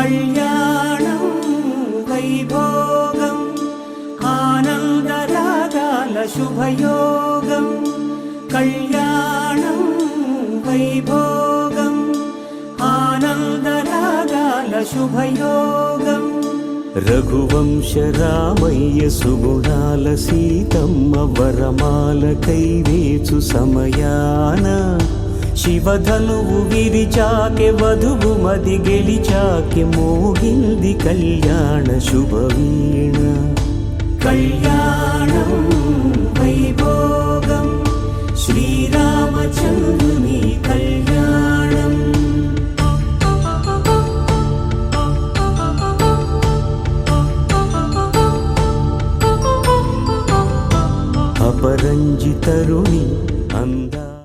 కళ్యాణం వైభోగం ఆనందరాగాల శుభయోగం కళ్యాణం వైభోగం ఆనందరాగాల శుభయోగం రఘువంశ రామయ్య సుగుణాల సీతమ్మ వరమాల కైవేచు సమయాన శివధనువు విరిచాకె వధువు మది గెలిచాకె మోగింది కళ్యాణ శుభవీణ కళ్యాణం వైభోగం శ్రీరామచంద్రుని కళ్యాణం అపరంజి తరుణి అందా